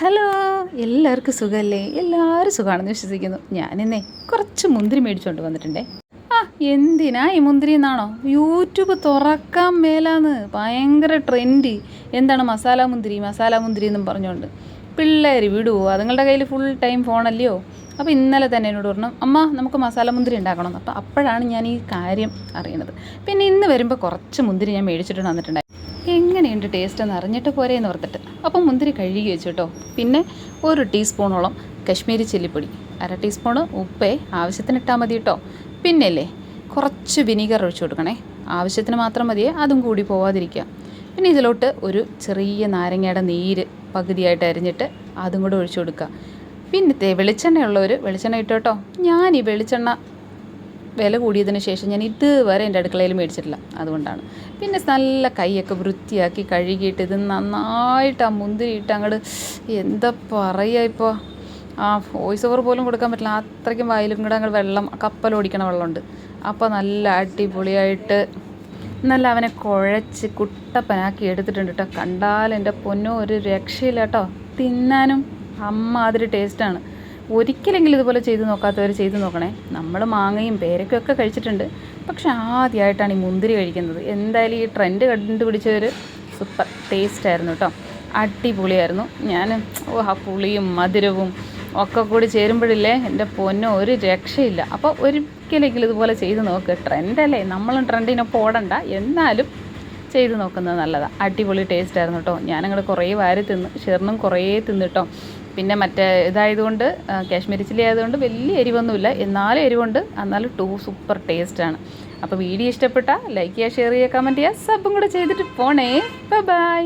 Hello, എല്ലാവർക്കും സുഖമല്ലേ? എല്ലാവരും സുഖമാണെന്ന് വിശ്വസിക്കുന്നു. ഞാനിന്നേ കുറച്ച് മുന്തിരി മേടിച്ചുകൊണ്ട് വന്നിട്ടുണ്ടേ. എന്തിനാ ഈ മുന്തിരി എന്നാണോ? യൂട്യൂബ് തുറക്കാൻ മേലാന്ന് ഭയങ്കര ട്രെൻഡ്. എന്താണ് മസാല മുന്തിരി എന്നും പറഞ്ഞുകൊണ്ട് പിള്ളേർ വിടുവോ? അതുങ്ങളുടെ കയ്യിൽ ഫുൾ ടൈം ഫോണല്ലയോ? അപ്പോൾ ഇന്നലെ തന്നെ എന്നോട് പറഞ്ഞു, അമ്മ നമുക്ക് മസാല മുന്തിരി ഉണ്ടാക്കണം. അപ്പോഴാണ് ഞാൻ ഈ കാര്യം അറിയണത്. പിന്നെ ഇന്ന് വരുമ്പോൾ കുറച്ച് മുന്തിരി ഞാൻ മേടിച്ചിട്ട് വന്നിട്ടുണ്ടായി. എങ്ങനെയുണ്ട് ടേസ്റ്റ് എന്ന് അറിഞ്ഞിട്ട് പോരേ എന്ന് ഓർത്തിട്ട് അപ്പം മുന്തിരി കഴുകി വെച്ചു കേട്ടോ. പിന്നെ 1 ടീസ്പൂണോളം കശ്മീരി ചില്ലിപ്പൊടി, 1/2 ടീസ്പൂണ് ഉപ്പേ ആവശ്യത്തിന് ഇട്ടാൽ മതി കേട്ടോ. പിന്നെയല്ലേ കുറച്ച് വിനീഗർ ഒഴിച്ചു കൊടുക്കണേ, ആവശ്യത്തിന് മാത്രം മതിയേ, അതും കൂടി പോവാതിരിക്കുക. പിന്നെ ഇതിലോട്ട് ഒരു ചെറിയ നാരങ്ങയുടെ നീര് പകുതിയായിട്ട് അരിഞ്ഞിട്ട് അതും കൂടെ ഒഴിച്ചു കൊടുക്കുക. പിന്നെ വെളിച്ചെണ്ണയുള്ളവർ വെളിച്ചെണ്ണ ഇട്ടോ കേട്ടോ. ഞാൻ ഈ വെളിച്ചെണ്ണ വില കൂടിയതിന് ശേഷം ഞാൻ ഇതുവരെ എൻ്റെ അടുക്കളയിൽ മേടിച്ചിട്ടില്ല, അതുകൊണ്ടാണ്. പിന്നെ നല്ല കൈയൊക്കെ വൃത്തിയാക്കി കഴുകിയിട്ട് ഇത് നന്നായിട്ട് ആ മുന്തിരി ഇട്ട് അങ്ങോട്ട് എന്താ പറയുക, ഇപ്പോൾ വോയിസ് ഓവർ പോലും കൊടുക്കാൻ പറ്റില്ല, അത്രയ്ക്കും വായിലും കൂടെ അങ്ങോട്ട് വെള്ളം കപ്പലോടിക്കണ വെള്ളമുണ്ട്. അപ്പോൾ നല്ല അടിപൊളിയായിട്ട് നല്ല അവനെ കുഴച്ച് കുട്ടപ്പനാക്കി എടുത്തിട്ടുണ്ട് കേട്ടോ. കണ്ടാൽ എൻ്റെ പൊന്നോ ഒരു രക്ഷയില്ല കേട്ടോ. തിന്നാനും അമ്മാതിരി ടേസ്റ്റാണ്. ഒരിക്കലെങ്കിലും ഇതുപോലെ ചെയ്ത് നോക്കാത്തവർ ചെയ്ത് നോക്കണേ. നമ്മൾ മാങ്ങയും പേരയ്ക്കൊക്കെ കഴിച്ചിട്ടുണ്ട്, പക്ഷെ ആദ്യമായിട്ടാണ് ഈ മുന്തിരി കഴിക്കുന്നത്. എന്തായാലും ഈ ട്രെൻഡ് കണ്ടുപിടിച്ചവർ സൂപ്പർ ടേസ്റ്റായിരുന്നു കേട്ടോ, അടിപൊളിയായിരുന്നു. ഞാൻ ആ പുളിയും മധുരവും ഒക്കെ കൂടി ചേരുമ്പോഴില്ലേ എൻ്റെ പൊന്നോ ഒരു രക്ഷയില്ല. അപ്പോൾ ഒരിക്കലെങ്കിലും ഇതുപോലെ ചെയ്ത് നോക്ക്. ട്രെൻഡല്ലേ, നമ്മളും ട്രെൻഡിനൊപ്പം ഓടണ്ട, എന്നാലും ചെയ്ത് നോക്കുന്നത് നല്ലതാണ്. അടിപൊളി ടേസ്റ്റായിരുന്നു കേട്ടോ. ഞാനങ്ങോട്ട് കുറേ വാരി തിന്ന്, ഷെറിനും കുറേ തിന്നിട്ടോ. പിന്നെ മറ്റേ ഇതായതുകൊണ്ട് കാശ്മീരി ചില്ലി ആയതുകൊണ്ട് വലിയ എരിവൊന്നുമില്ല, എന്നാലും എരിവുണ്ട്, എന്നാലും സൂപ്പർ ടേസ്റ്റാണ്. അപ്പോൾ വീഡിയോ ഇഷ്ടപ്പെട്ടാൽ ലൈക്ക് ചെയ്യുക, ഷെയർ ചെയ്യുക, കമൻറ്റ് ചെയ്യുക, സബും കൂടെ ചെയ്തിട്ട് പോണേ. ബൈ.